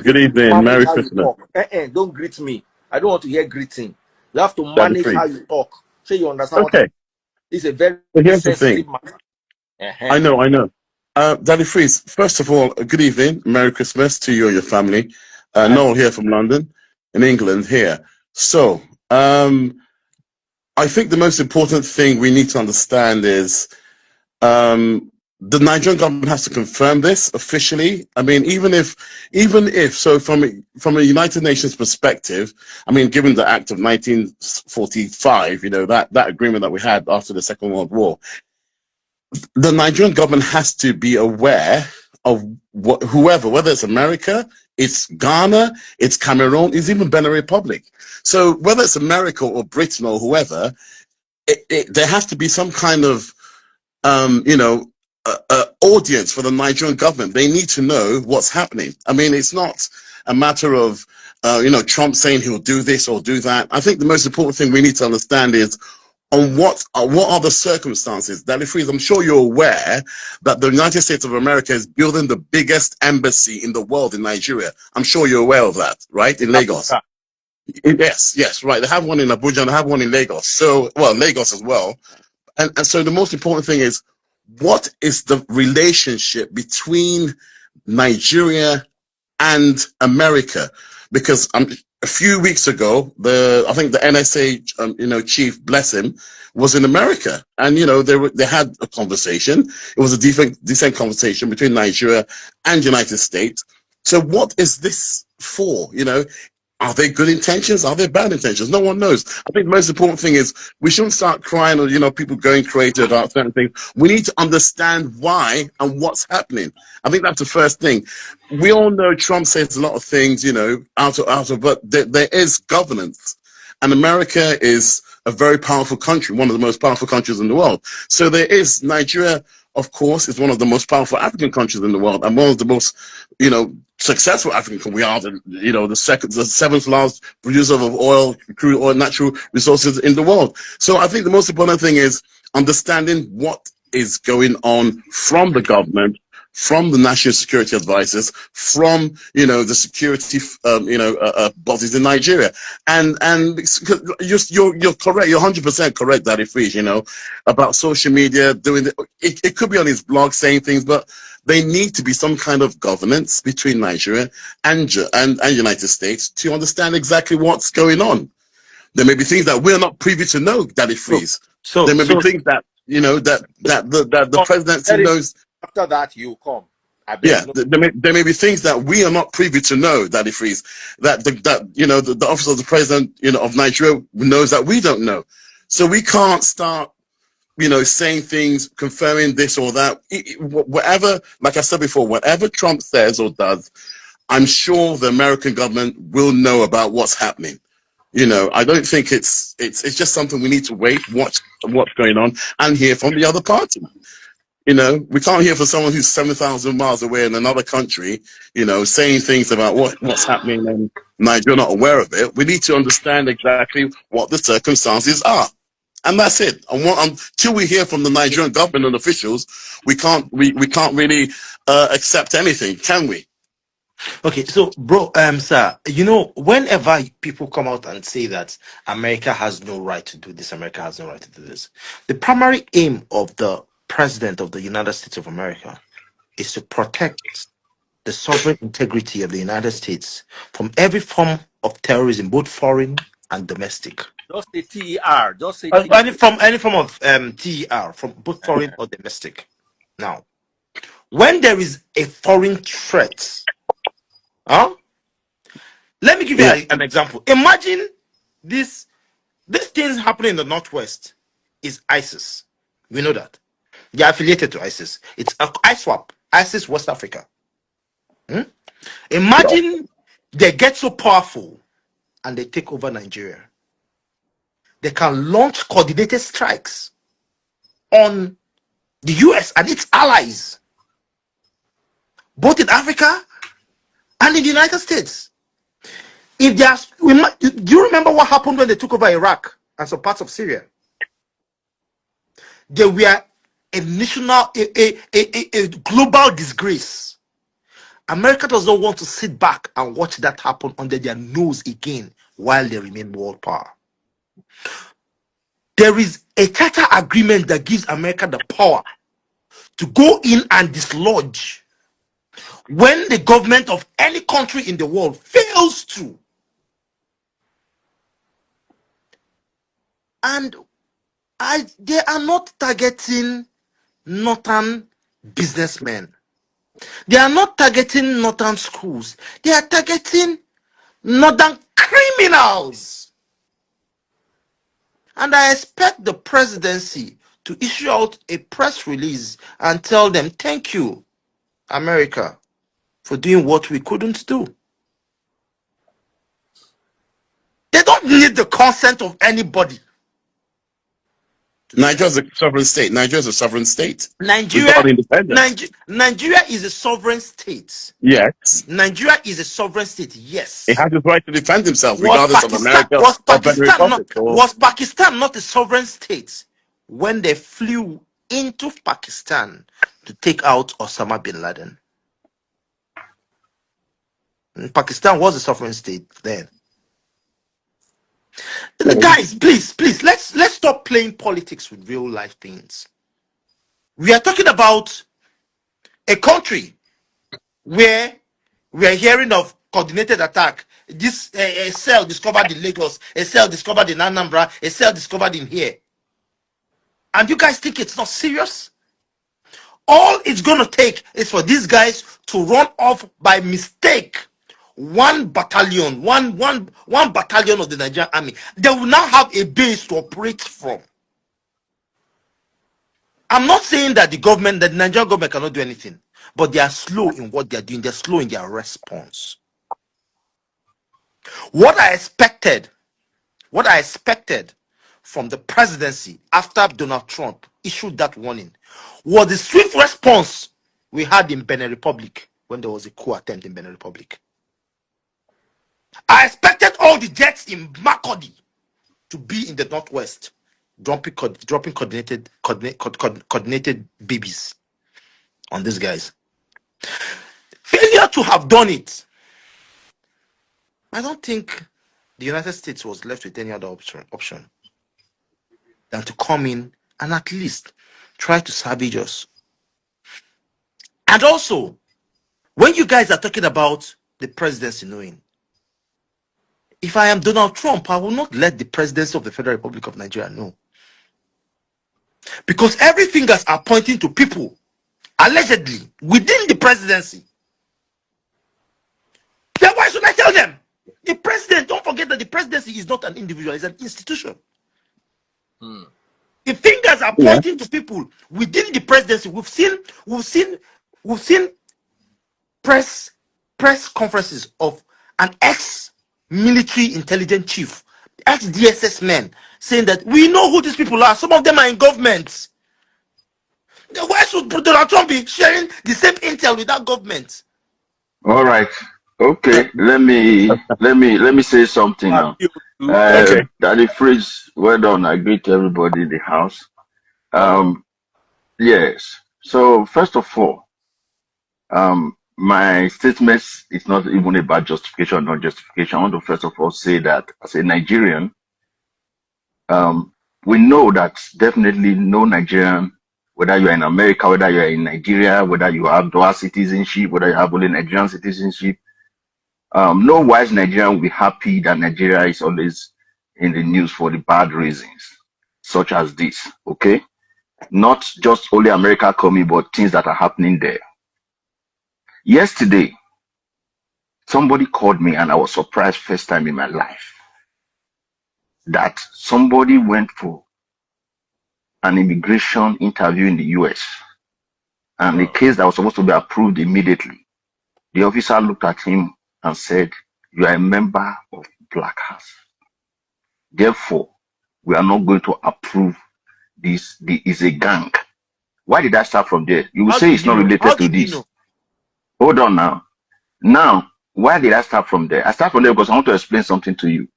Good evening. Manage Merry how you Christmas. talk. Don't greet me. I don't want to hear greeting. You have to Daddy manage how Freeze. you talk. So you understand what Okay. it's a very So here's the thing. sensitive matter. I know. Daddy Freeze, first of all, good evening. Merry Christmas to you and your family. Noel here from London, in England here. So, I think the most important thing we need to understand is the Nigerian government has to confirm this officially. I mean, even if, so from a United Nations perspective, I mean, given the Act of 1945, you know, that agreement that we had after the Second World War, the Nigerian government has to be aware of whoever, whether it's America, it's Ghana, it's Cameroon, it's even Benin Republic. So whether it's America or Britain or whoever, there has to be some kind of audience for the Nigerian government. They need to know what's happening. I mean, it's not a matter of Trump saying he'll do this or do that. I think the most important thing we need to understand is on what are the circumstances. Daddy Freeze, I'm sure you're aware that the United States of America is building the biggest embassy in the world in Nigeria. I'm sure you're aware of that, right? In Lagos. Yes, right. They have one in Abuja and they have one in Lagos. So, well, Lagos as well. And so the most important thing is, what is the relationship between Nigeria and America? Because a few weeks ago, I think the NSA, chief, bless him, was in America, and they had a conversation. It was a decent conversation between Nigeria and United States. So what is this for? Are they good intentions? Are they bad intentions? No one knows. I think the most important thing is we shouldn't start crying or, people going crazy about certain things. We need to understand why and what's happening. I think that's the first thing. We all know Trump says a lot of things, but there is governance. And America is a very powerful country, one of the most powerful countries in the world. So there is Nigeria, of course, is one of the most powerful African countries in the world, and one of the most, successful African countries. We are the seventh largest producer of oil, crude oil, natural resources in the world. So I think the most important thing is understanding what is going on from the government, from the national security advisors, from the security bodies in Nigeria, and you're correct, you're 100% correct, Daddy Freeze, about social media doing it could be on his blog saying things, but there need to be some kind of governance between Nigeria and United States to understand exactly what's going on. There may be things that we're not privy to know, Daddy Freeze. So there may be things that the presidency knows. After that, you come. There may be things that we are not privy to know, Daddy Freeze. That the office of the president of Nigeria knows that we don't know. So we can't start saying things, confirming this or that. Whatever, like I said before, whatever Trump says or does, I'm sure the American government will know about what's happening. I don't think it's just something we need to watch what's going on and hear from the other party. We can't hear from someone who's 7,000 miles away in another country, saying things about what's happening and Nigeria not aware of it. We need to understand exactly what the circumstances are. And that's it. Until we hear from the Nigerian government and officials, we can't really accept anything, can we? Okay, so bro, sir, whenever people come out and say that America has no right to do this, America has no right to do this, the primary aim of the president of the United States of America is to protect the sovereign integrity of the United States from every form of terrorism, both foreign and domestic. Just say TER. Just say any form of TER, from both foreign or domestic. Now, when there is a foreign threat, let me give you an example. Imagine this things happening in the Northwest is ISIS. We know that. They are affiliated to ISIS. It's ISWAP, ISIS West Africa. Imagine they get so powerful and they take over Nigeria. They can launch coordinated strikes on the US and its allies, both in Africa and in the United States. Do you remember what happened when they took over Iraq and some parts of Syria? They were a global disgrace. America does not want to sit back and watch that happen under their nose again while they remain world power. There is a charter agreement that gives America the power to go in and dislodge when the government of any country in the world fails to. And they are not targeting northern businessmen. They are not targeting northern schools. They are targeting northern criminals. And I expect the presidency to issue out a press release and tell them, thank you, America, for doing what we couldn't do. They don't need the consent of anybody. Nigeria is a sovereign state. Nigeria is a sovereign state. Nigeria is a sovereign state. Yes. Nigeria is a sovereign state. Yes. It has the right to defend himself, regardless of America Was or Federal Republic. was Pakistan not a sovereign state when they flew into Pakistan to take out Osama bin Laden? Pakistan was a sovereign state then. Guys, please, let's stop playing politics with real life things. We are talking about a country where we are hearing of coordinated attack. This a cell discovered in Lagos, a cell discovered in Anambra, a cell discovered in here. And you guys think it's not serious? All it's going to take is for these guys to run off by mistake one battalion of the Nigerian army. They will now have a base to operate from. I'm not saying that the Nigerian government cannot do anything, but they are slow in what they are doing. They're slow in their response. What I expected from the presidency after Donald Trump issued that warning was the swift response we had in Benin Republic when there was a coup attempt in Benin Republic. I expected all the jets in Makurdi to be in the northwest, dropping coordinated babies on these guys. Failure to have done it. I don't think the United States was left with any other option than to come in and at least try to salvage us. And also, when you guys are talking about the presidency knowing, if I am Donald Trump, I will not let the presidency of the Federal Republic of Nigeria know. Because every fingers are pointing to people, allegedly, within the presidency. Then why should I tell them? The president, don't forget that the presidency is not an individual, it's an institution. The fingers are pointing to people within the presidency. We've seen press conferences of an ex-military intelligence chief, ex-DSS men, saying that we know who these people are. Some of them are in government. Why should Donald Trump be sharing the same intel with that government? All right. Okay. Let me say something now. Okay. Daddy Freeze, well done. I greet everybody in the house. Yes. So first of all, my statement is not even about justification or non justification. I want to first of all say that as a Nigerian, we know that definitely no Nigerian, whether you are in America, whether you are in Nigeria, whether you have dual citizenship, whether you have only Nigerian citizenship, no wise Nigerian will be happy that Nigeria is always in the news for the bad reasons, such as this, okay? Not just only America coming, but things that are happening there. Yesterday, somebody called me and I was surprised first time in my life that somebody went for an immigration interview in the US and the case that was supposed to be approved immediately. The officer looked at him and said, "You are a member of Black House. Therefore, we are not going to approve this. This is a gang." Why did I start from there? You will say it's not related to this. Hold on now. Now, why did I start from there? I start from there because I want to explain something to you.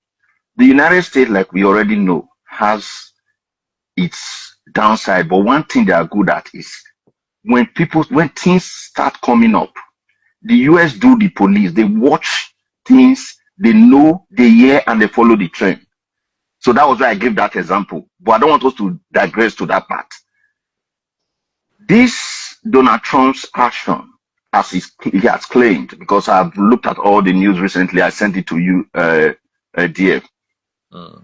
The United States, like we already know, has its downside. But one thing they are good at is when things start coming up, The US do the police. They watch things, they know, they hear, and they follow the trend. So that was why I gave that example. But I don't want us to digress to that part. This Donald Trump's action, as he has claimed, because I've looked at all the news recently, I sent it to you, dear.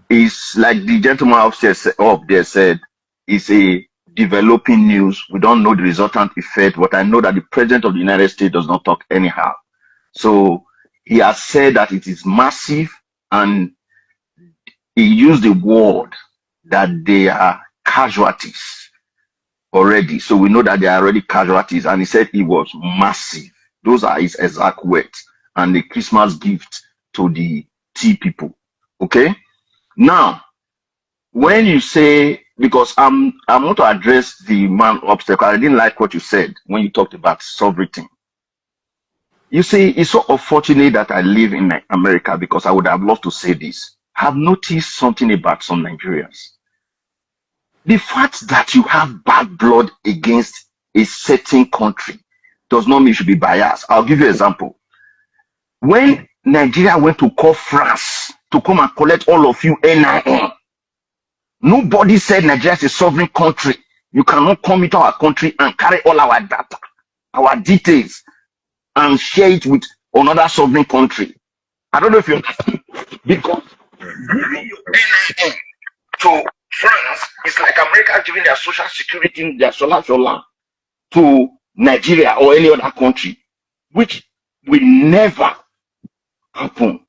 Is like the gentleman upstairs up there said, it's a developing news. We don't know the resultant effect, but I know that the president of the United States does not talk anyhow. So he has said that it is massive, and he used the word that they are casualties already. So we know that they are already casualties, and he said it was massive. Those are his exact words, and the Christmas gift to the tea people. Okay? Now, when you say, because I'm going to address the man upstairs, because I didn't like what you said when you talked about sovereignty. You see, it's so unfortunate that I live in America, because I would have loved to say this. I've noticed something about some Nigerians. The fact that you have bad blood against a certain country does not mean you should be biased. I'll give you an example. When Nigeria went to call France to come and collect all of you NIN, nobody said Nigeria is a sovereign country. You cannot come into our country and carry all our data, our details, and share it with another sovereign country. I don't know if you understand. Because giving your NIN to France is like America giving their social security, their solar to Nigeria or any other country, which will never happen.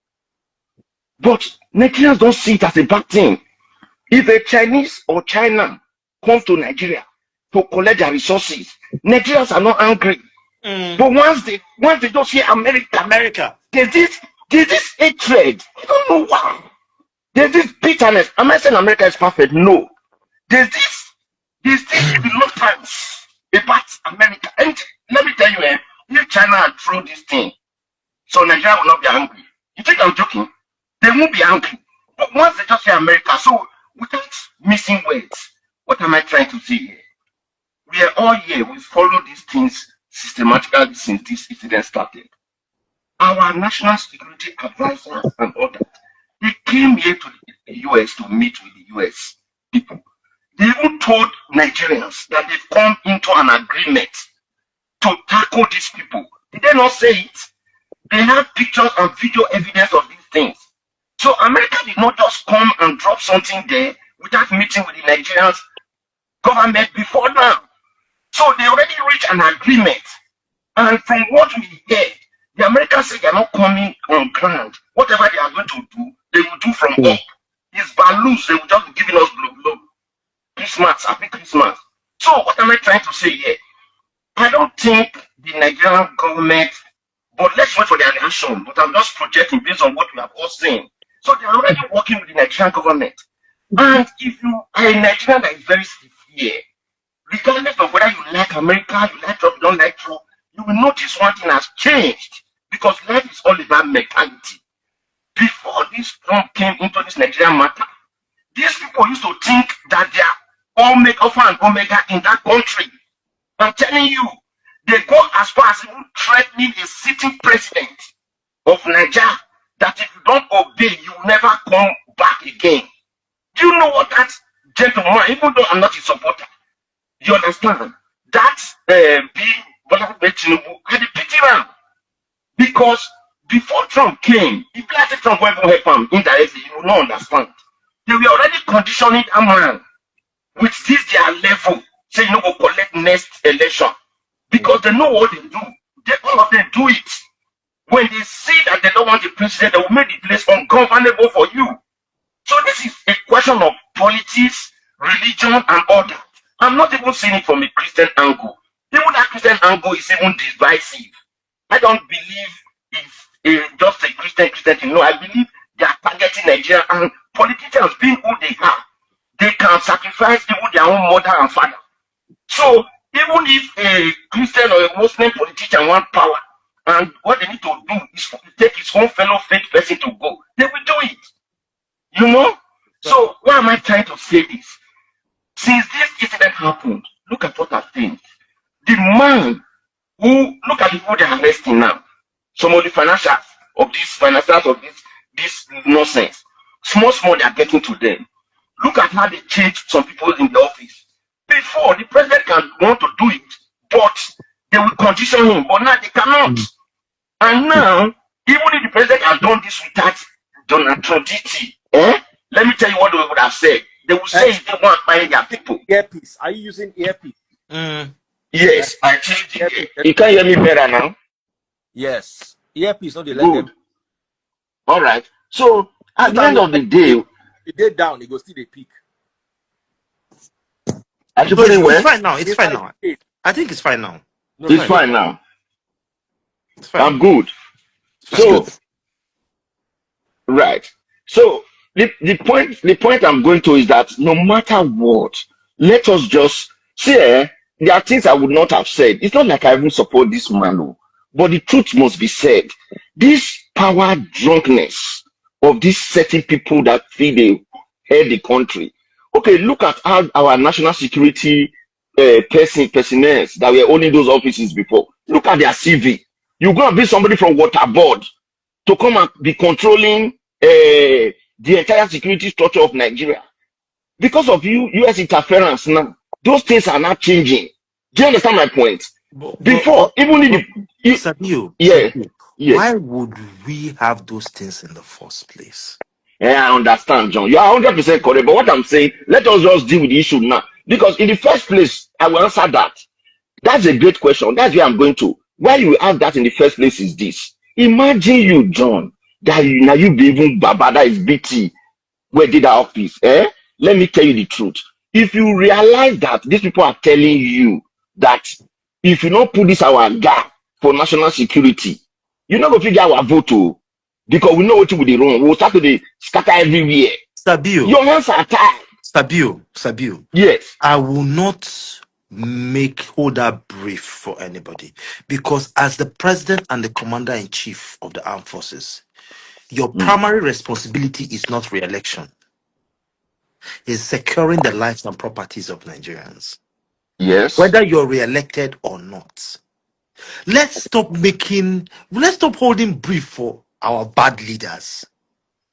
But Nigerians don't see it as a bad thing. If a Chinese or China comes to Nigeria to collect their resources, Nigerians are not angry. But once they just hear America, there's this hatred. I don't know why. There's this bitterness. Am I saying America is perfect? No. There's this reluctance about America. And let me tell you, if China had thrown this thing, so Nigeria will not be angry. You think I'm joking? They won't be angry. But once they just say America, so without missing words, what am I trying to say here? We are all here. We follow these things systematically since this incident started. Our national security advisors and others, they came here to the US to meet with the US people. They even told Nigerians that they've come into an agreement to tackle these people. Did they not say it? They have pictures and video evidence of these things. So America did not just come and drop something there without meeting with the Nigerian government before now. So they already reached an agreement. And from what we heard, the Americans say they're not coming on ground. Whatever they are going to do, they will do from up. It's balloons, they will just be giving us blow. Christmas, happy Christmas. So what am I trying to say here? I don't think the Nigerian government, but let's wait for their reaction. But I'm just projecting based on what we have all seen. So they're already working with the Nigerian government. And if you are a Nigerian that is very severe, regardless of whether you like America, you like Trump, you don't like Trump, you will notice one thing has changed. Because life is all about mentality. Before this Trump came into this Nigerian matter, these people used to think that they are Alpha and Omega in that country. I'm telling you, they go as far as even threatening a sitting president of Nigeria that if you don't obey, you will never come back again. Do you know what that gentleman, even though I'm not his supporter, you understand? That's Bola Tinubu had a pity round. Because before Trump came, if President Trump went to help him indirectly, you will not understand. They were already conditioning a man with this their level, say you go collect next election. Because they know what they do. All of them do it. When they see that they don't want the president, they will make the place ungovernable for you. So this is a question of politics, religion, and order. I'm not even seeing it from a Christian angle. Even that Christian angle is even divisive. I don't believe it's just a Christian thing. No, I believe they are targeting Nigeria, and politicians being who they are, they can sacrifice even their own mother and father. So even if a Christian or a Muslim politician want power, and what they need to do is to take his own fellow faith person to go, they will do it. You know? So why am I trying to say this? Since this incident happened, look at what I've seen. The man Who look at the people they're arresting now? Some of the financiers of this nonsense. Small they are getting to them. Look at how they changed some people in the office. Before the president can want to do it, but they will condition him. But now they cannot. And now, even if the president has done this without Donald Trump DT, let me tell you what they would have said. They would say they want to find their people. Earpiece. Are you using earpiece? Yes, I changed it. You can hear me better now? Yes. Earpiece, not the let Good. them. All right. So at the end of the day, the day down, it goes still the peak. I should No, put it it's where? fine now. It's fine now. I think it's fine now. No, It's fine now. It's fine. I'm good. That's So good. right. So the point I'm going to is that no matter what, let us just say there are things I would not have said. It's not like I even support this man, oh, but the truth must be said. This power drunkenness of these certain people that feel they head the country. Okay, look at how our national security personnel that were owning those offices before. Look at their CV. You're gonna be somebody from water board to come and be controlling the entire security structure of Nigeria. Because of US interference now, those things are not changing. Do you understand my point? Before, even if Sabio, yeah, Sabio, yes. why would we have those things in the first place? Yeah, I understand, John. You are 100% correct. But what I'm saying, let us just deal with the issue now. Because in the first place, I will answer that. That's a great question. That's where I'm going to. Why you ask that in the first place is this. Imagine you, John, that now you be even Baba, that is BT, where did our office, Let me tell you the truth. If you realize that these people are telling you that if you don't put this our gap for national security, you're not going to figure our vote to, because we know what will be wrong. We'll start to scatter everywhere. Sabio, Your hands are tied. Sabio. Yes. I will not hold that brief for anybody, because as the president and the commander-in-chief of the armed forces, your primary responsibility is not re-election. It's securing the lives and properties of Nigerians. Yes. Whether you're re-elected or not. Let's stop holding brief for our bad leaders.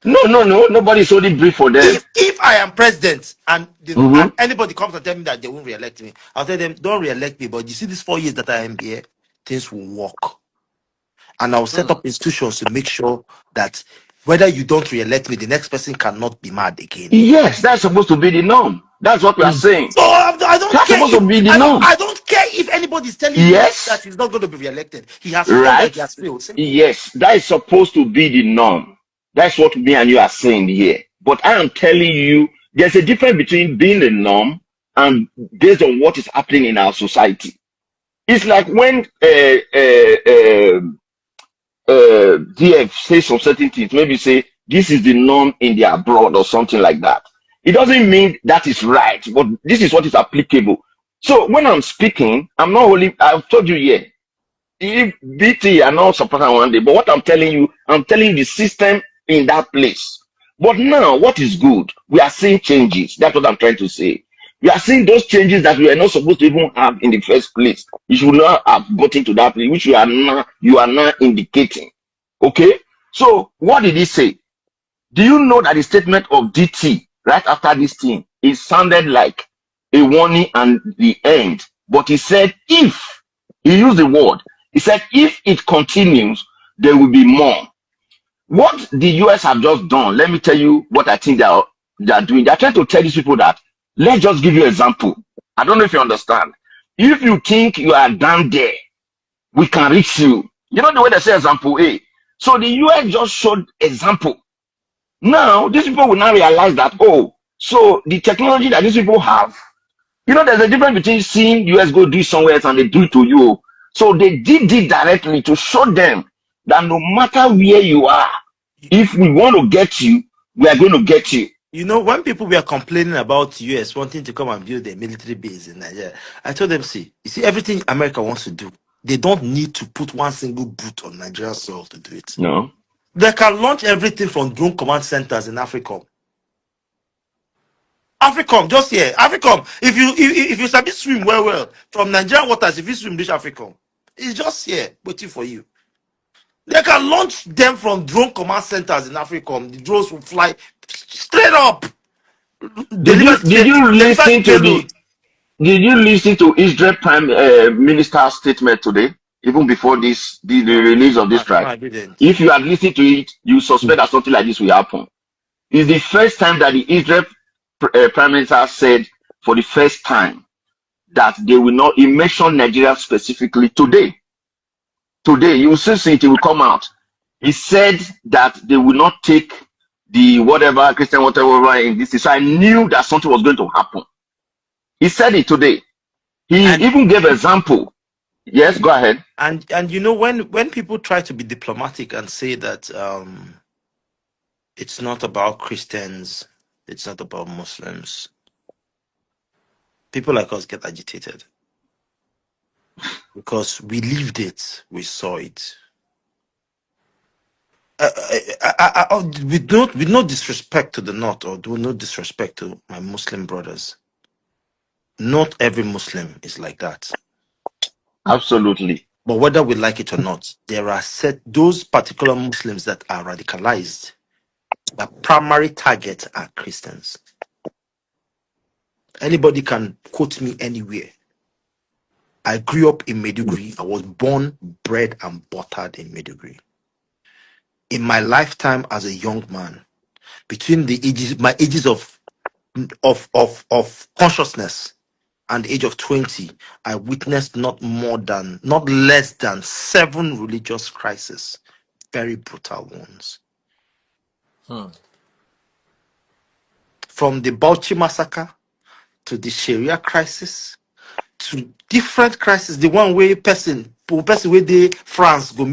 No. Nobody's holding brief for them. If I am president and, and anybody comes and tell me that they won't re-elect me, I'll tell them, don't re-elect me. But you see, these 4 years that I am here, things will work. And I'll set up institutions to make sure that whether you don't re-elect me, the next person cannot be mad again. Yes, that's supposed to be the norm. That's what we are saying. So I don't That's care. supposed to be the norm. I don't care if anybody's telling me that he's not going to be re-elected. He has failed. Right. He has failed. Yes, that is supposed to be the norm. That's what me and you are saying here. But I am telling you, there's a difference between being the norm and based on what is happening in our society. It's like when DF says some certain things, maybe say this is the norm in the abroad or something like that. It doesn't mean that is right, but this is what is applicable. So when I'm speaking, I'm not only, I've told you here, if BT are not supporting one day, but what I'm telling you the system in that place. But now, what is good? We are seeing changes. That's what I'm trying to say. We are seeing those changes that we are not supposed to even have in the first place. You should not have gotten to that place, which you are now indicating. Okay? So, what did he say? Do you know that the statement of DT right after this thing, it sounded like a warning and the end. But he said, if, he used the word, he said, if it continues, there will be more. What the US have just done, let me tell you what I think they are doing. They're trying to tell these people that, let's just give you an example. I don't know if you understand. If you think you are down there, we can reach you. You know the way they say example A. So the US just showed example. Now, these people will now realize that, oh, so the technology that these people have, you know, there's a difference between seeing US go do somewhere else and they do it to you. So they did it directly to show them that no matter where you are, if we want to get you, we are going to get you. You know, when people were complaining about US wanting to come and build a military base in Nigeria, I told them, you see, everything America wants to do, they don't need to put one single boot on Nigerian soil to do it. No. They can launch everything from drone command centers in AFRICOM. AFRICOM, just here. AFRICOM. If you start to swim well from Nigerian waters, if you swim this AFRICOM, It's just here waiting for you. They can launch them from drone command centers in Africa. The drones will fly straight up. Did you listen to Payload. did you listen to Israel Prime Minister's statement today, even before the release of this No, track? I didn't. If you had listened to it, you suspect that something like this will happen. It's the first time that the Israel Prime Minister said, for the first time, that they will not. He mentioned Nigeria specifically today. Today, you will see it will come out. He said that they will not take the whatever Christian whatever in this. So I knew that something was going to happen. He said it today. He even gave example. Yes, go ahead. And you know, when people try to be diplomatic and say that it's not about Christians, it's not about Muslims, people like us get agitated because we lived it, we saw it. With no disrespect to the North, or with no disrespect to my Muslim brothers, not every Muslim is like that. Absolutely. But whether we like it or not, there are those particular Muslims that are radicalized. The primary target are Christians. Anybody can quote me anywhere. I grew up in Maiduguri. I was born, bred, and buttered in Maiduguri. In my lifetime as a young man, between my ages of consciousness and the age of 20, I witnessed not less than 7 religious crises, very brutal ones. From the Bauchi massacre to the Sharia crisis to different crises. The one where person where they France go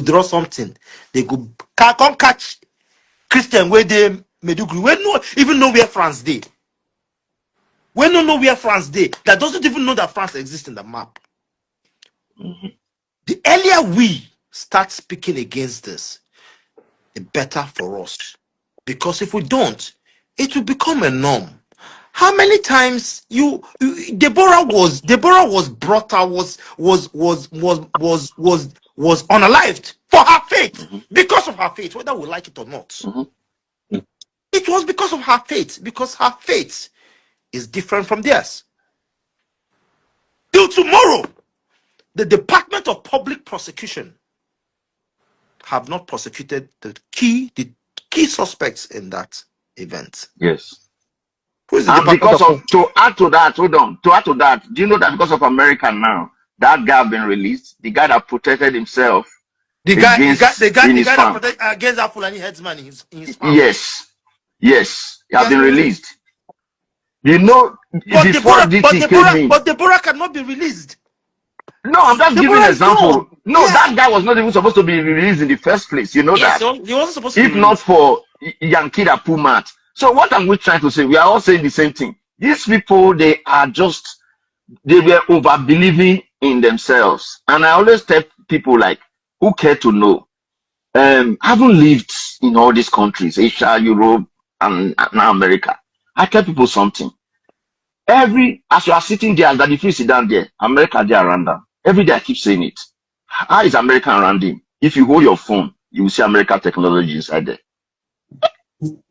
draw something. They go come catch Christian where they Maiduguri. We no even know where France did. We don't know where France did. That doesn't even know that France exists in the map. The earlier we start speaking against this, the better for us. Because if we don't, it will become a norm. How many times Deborah was brought out, was unalived for her faith, because of her faith, whether we like it or not. It was because of her faith, because her faith is different from theirs. Till tomorrow, the Department of Public Prosecution have not prosecuted the key suspects in that event. Yes. Who is the And because to add to that, do you know that because of America now, that guy have been released? The guy that protected himself. The guy that protected against that Fulani headsman in his farm. Yes. He has been released. You know, but Deborah cannot be released. No, I'm just giving an example. No, that guy was not even supposed to be released in the first place. You know that? He wasn't supposed to be if not for Yankida Pumat. So what are we trying to say? We are all saying the same thing. These people, they were over-believing in themselves. And I always tell people like, who care to know? Haven't lived in all these countries, Asia, Europe, and now America. I tell people something. As you are sitting there, that if you sit down there, America there around them. Every day I keep saying it. How is America around him? If you hold your phone, you will see American technology inside there.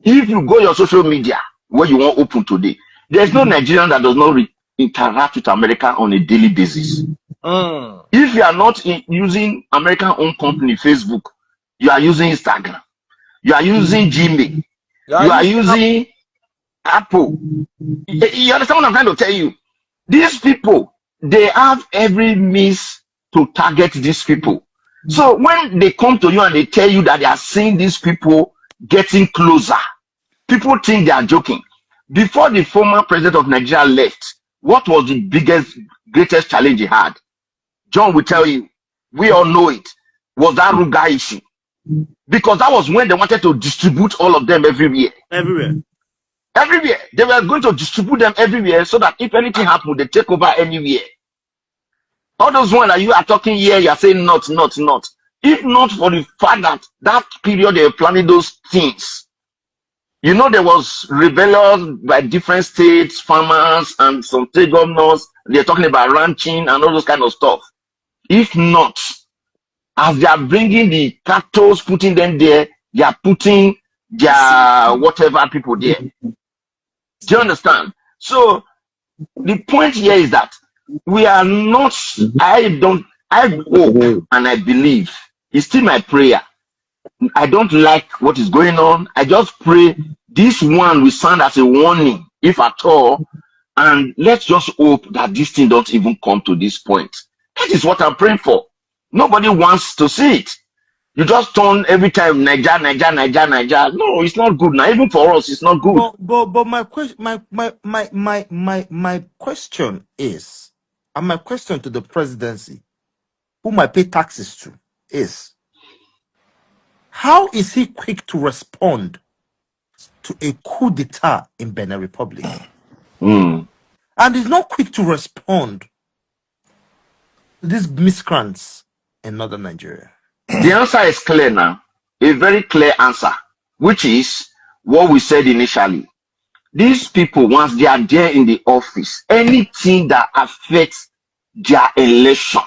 If you go your social media, where you want open today, there's no Nigerian that does not interact with America on a daily basis. If you are not using American-owned company, Facebook, you are using Instagram, you are using Gmail, you are using Apple. You understand what I'm trying to tell you? These people, they have every means to target these people. So when they come to you and they tell you that they are seeing these people getting closer, people think they are joking. Before the former president of Nigeria left, what was the greatest challenge he had? John will tell you, we all know it, was that Ruga issue. Because that was when they wanted to distribute all of them everywhere. Everywhere. They were going to distribute them everywhere so that if anything happened, they take over anywhere. All those ones that you are talking here, you are saying not. If not for the fact that that period they were planning those things, you know, there was rebellion by different states, farmers, and some state governors they're talking about ranching and all those kind of stuff. If not, as they are bringing the cattle, putting them there, they are putting their whatever people there. Do you understand? So the point here is that we are not, I hope and I believe, it's still my prayer. I don't like what is going on. I just pray this one will sound as a warning, if at all, and let's just hope that this thing don't even come to this point. That is what I'm praying for. Nobody wants to see it. You just turn every time Niger. No, it's not good now. Even for us, it's not good. But my question, my question is, and my question to the presidency, whom I pay taxes to, is how is he quick to respond to a coup d'etat in Benin Republic, and is not quick to respond to these miscreants in northern Nigeria? The answer is clear now. A very clear answer, which is what we said initially. These people, once they are there in the office, anything that affects their election,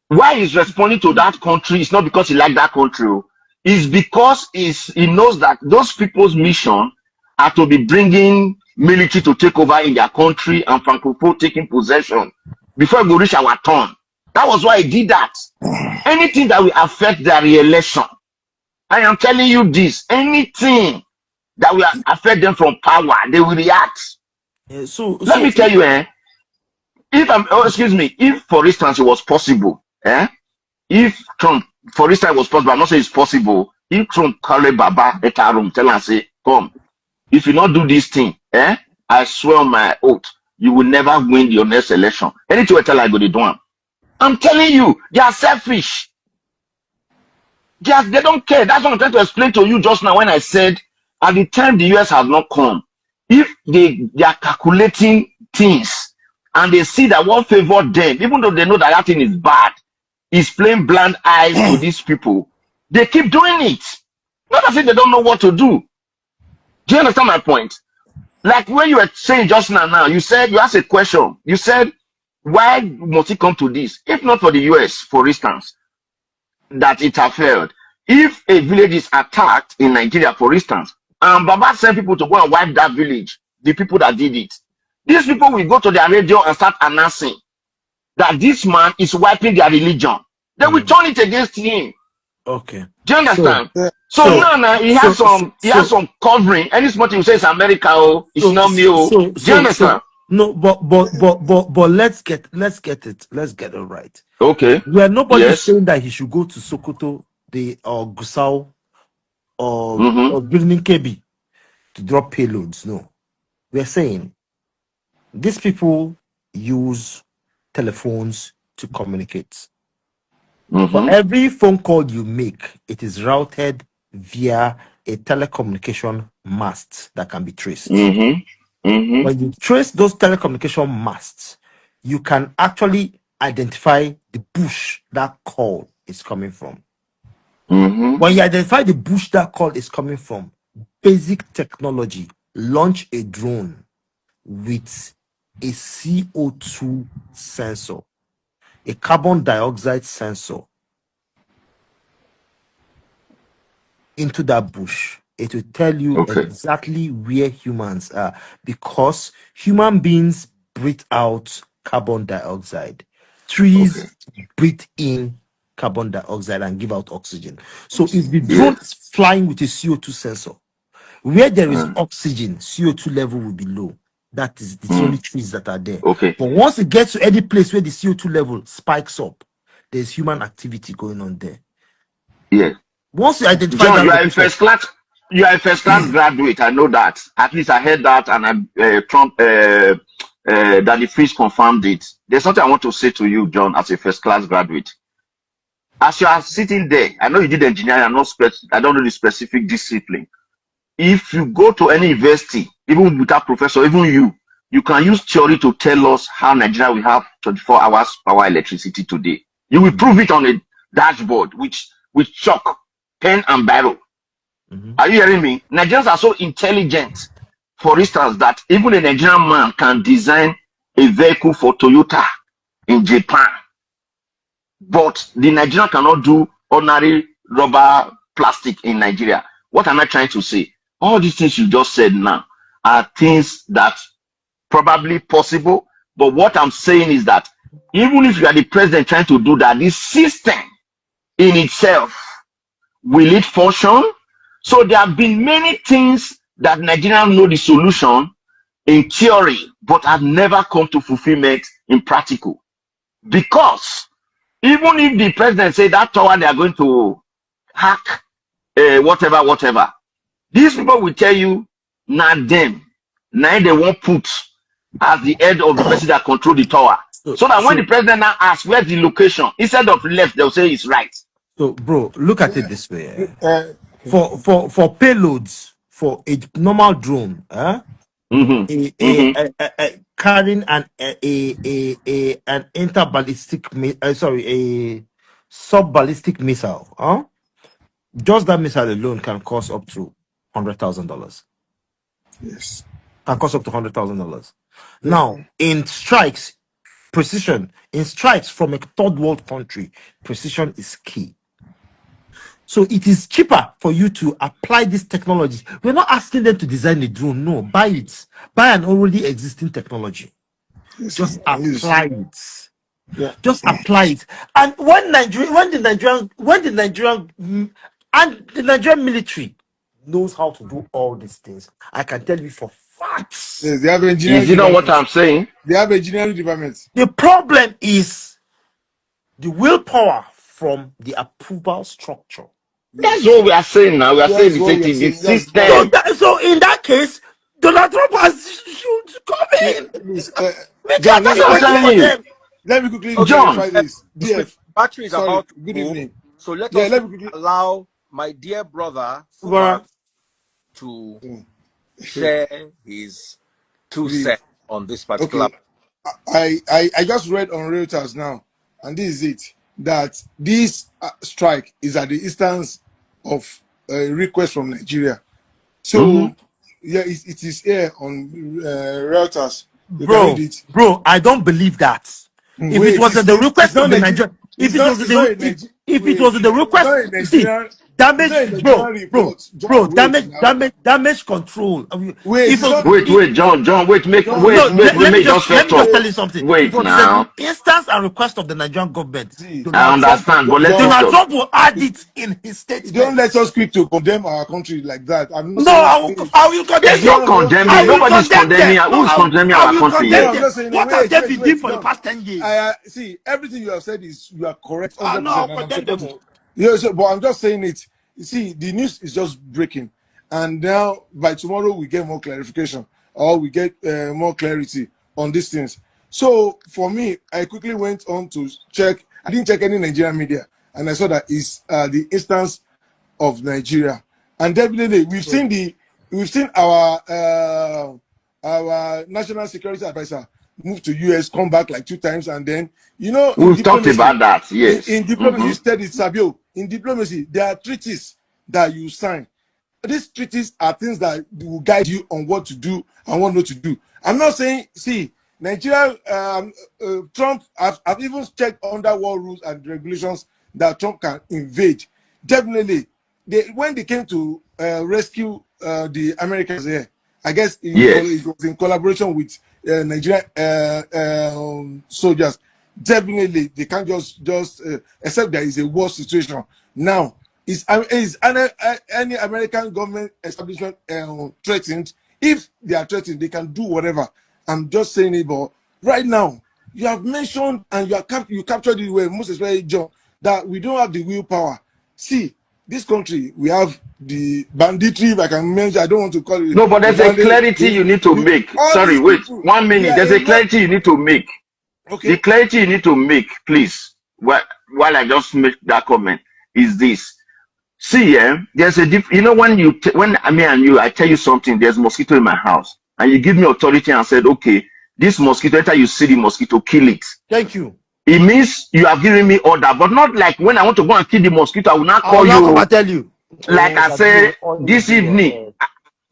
why he's responding to that country is not because he likes that country. It's because he knows that those people's mission are to be bringing military to take over in their country and Francophone taking possession before we reach our turn. That was why he did that. Anything that will affect their re-election, I am telling you this, anything that will affect them from power, they will react. Let me tell you, if for instance it was possible, if Trump, for instance, it was possible, I'm not saying it's possible, if Trump called Baba Etarum, tell and say, come, if you not do this thing, I swear on my oath, you will never win your next election. Anything I tell I go to do. I'm telling you, they are selfish. They don't care. That's what I'm trying to explain to you just now when I said, at the time the US has not come, if they are calculating things and they see that what favor them, even though they know that thing is bad, is playing blind eyes to these people, they keep doing it. Not as if they don't know what to do. Do you understand my point? Like when you were saying just now, you said, you asked a question. You said, why must it come to this? If not for the US, for instance, that it have failed. If a village is attacked in Nigeria, for instance, and Baba sent people to go and wipe that village, the people that did it, these people will go to their radio and start announcing that this man is wiping their religion. They will turn it against him. Okay. Do you understand? So now he has some covering. Any small thing you say it's America, it's not me. Do you understand? No, but let's get it right. Okay. Where nobody is saying that he should go to Sokoto, or Gusau, or Birnin Kebi to drop payloads. No, we are saying these people use telephones to communicate. For every phone call you make, it is routed via a telecommunication mast that can be traced. When you trace those telecommunication masts, you can actually identify the bush that call is coming from. When you identify the bush that call is coming from, basic technology, launch a drone with a CO2 sensor, a carbon dioxide sensor into that bush. It will tell you exactly where humans are, because human beings breathe out carbon dioxide. Trees breathe in carbon dioxide and give out oxygen. So if the drone is flying with a CO2 sensor, where there is oxygen, CO2 level will be low. That is the only trees that are there. But once it gets to any place where the CO2 level spikes up, there's human activity going on there. Once you identify John, that, you are a first class graduate. I know that. At least I heard that, and Trump that the freeze confirmed it. There's something I want to say to you, John, as a first class graduate. As you are sitting there, I know you did engineering. I don't know the specific discipline. If you go to any university, even without professor, even you can use theory to tell us how Nigeria will have 24 hours power electricity today. You will prove it on a dashboard, with chalk, pen and barrel. Are you hearing me? Nigerians are so intelligent, for instance, that even a Nigerian man can design a vehicle for Toyota in Japan, but the Nigerian cannot do ordinary rubber plastic in Nigeria. What am I trying to say? All these things you just said now are things that probably possible, but what I'm saying is that even if you are the president trying to do that, this system in itself, will it function? So there have been many things that Nigerians know the solution in theory, but have never come to fulfillment in practical. Because even if the president say that tower they are going to hack, whatever, these people will tell you, not them. Now they won't put as the head of the person that control the tower. So that when the president now asks where's the location, instead of left, they'll say it's right. So, bro, look at it this way. For payloads for a normal drone, carrying an interballistic, a sub-ballistic missile, just that missile alone can cost up to $100,000. Yes. Can cost up to $100,000. Now, in strikes, precision, in strikes from a third world country, precision is key. So it is cheaper for you to apply this technology. We're not asking them to design a drone. No, buy it. Buy an already existing technology. Yes. Just apply it. Yeah. Just apply it. And when the Nigerian military knows how to do all these things, I can tell you for facts. Yes, they have engineering. You know what I'm saying? They have engineering departments. The problem is the willpower from the approval structure. That's what we are saying now. We are saying the same thing. The system. So in that case, Donald Trump should come in. Please, John, let me quickly clarify this. DF, Battery is about to good go, evening. so let us allow my dear brother to share his 2 cents on this particular. Okay. I just read on Reuters now, and this is it, that this strike is at the instance of a request from Nigeria. So yeah, it is here on Reuters. You can read it. Bro, I don't believe that. If it was the request of the Nigerian, if it was the request, damage control. Wait, John, wait, let me just tell you something. Wait now. The instance and request of the Nigerian government. I understand, but Donald Trump will add it in his statement. Don't let us quick to condemn our country like that. I will condemn. It's not condemning. Nobody's condemning. Who's condemning our country yet? What have they been doing for the past 10 years? See, everything you have said you are correct. No, I'll condemn them. Yes, but I'm just saying it. You see, the news is just breaking, and now by tomorrow we get more clarification, or we get more clarity on these things. So for me, I quickly went on to check. I didn't check any Nigerian media, and I saw that it's the instance of Nigeria. And definitely, we've seen our national security advisor move to US, come back like 2 times, and then we've talked about that. Yes, in diplomacy, you said it, Sabio. In diplomacy, there are treaties that you sign. These treaties are things that will guide you on what to do and what not to do. I'm not saying, see, Nigeria, Trump, I've even checked under world rules and regulations that Trump can invade. Definitely, when they came to rescue the Americans here, I guess it was in collaboration with Nigerian soldiers. Definitely, they can't just except there is a war situation. Now, is any American government establishment threatened? If they are threatened, they can do whatever. I'm just saying it, but right now, you have mentioned and you captured it well, most especially John, that we don't have the willpower. See, this country, we have the banditry, if I can mention, I don't want to call it. No, but there's a clarity you need to make. Sorry, wait, 1 minute. There's a clarity you need to make. Okay. The clarity you need to make, please, while I just make that comment, is this. See, there's a when me and you, I tell you something, there's mosquito in my house, and you give me authority and said, okay, this mosquito, after you see the mosquito, kill it. Thank you. It means you have given me order, but not like when I want to go and kill the mosquito, I will not call you. I tell you. Like I said, this evening,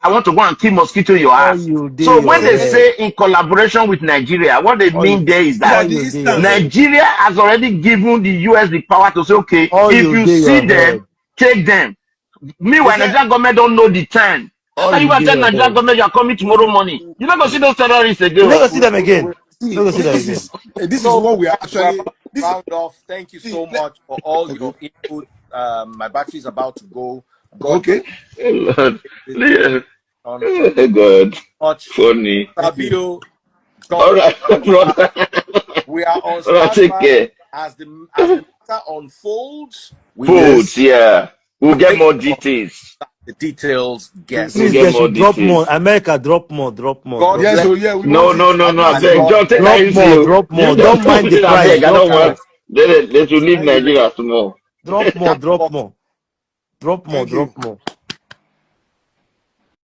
I want to go and kill mosquito in your All ass. you day So your when they Okay. head. say in collaboration with Nigeria, what they All mean you, there is Yeah, all that the you day your Eastern. head. Nigeria has already given the US the power to say, okay, All if you you day see your them, head. take them. They Meanwhile, said Nigerian government don't know the time. How All can you you go and day tell your Nigerian head. government you are coming tomorrow morning? You're not going to see those terrorists You again. never see them wait, again. see, You never see them this again. is this is So what we are we're about actually. to This round off. Thank you see, so much for all okay, your input. My battery is about to go. God bless okay. you. Lord. Yeah. On Oh, God. much. Funny. Thank you. Sabio, All God, right, brother. we are on All right, take standby care. as the matter unfolds. We will Foods, Yes. yeah. We'll get make more sure details. that the details get. We'll Please, get they more should drop more. details. America, drop more, drop more, God drop Yes. bless more. So yeah, we No, want no, it. no, no. I and beg. God John, take bless. it Drop easy. more, You. drop You more. just Don't drop mind the it. I price, beg. I drop don't more. want. They will leave Thank you, ladies. Nigeria tomorrow. Drop more, Thank drop God. more. Drop more, Thank you. drop more.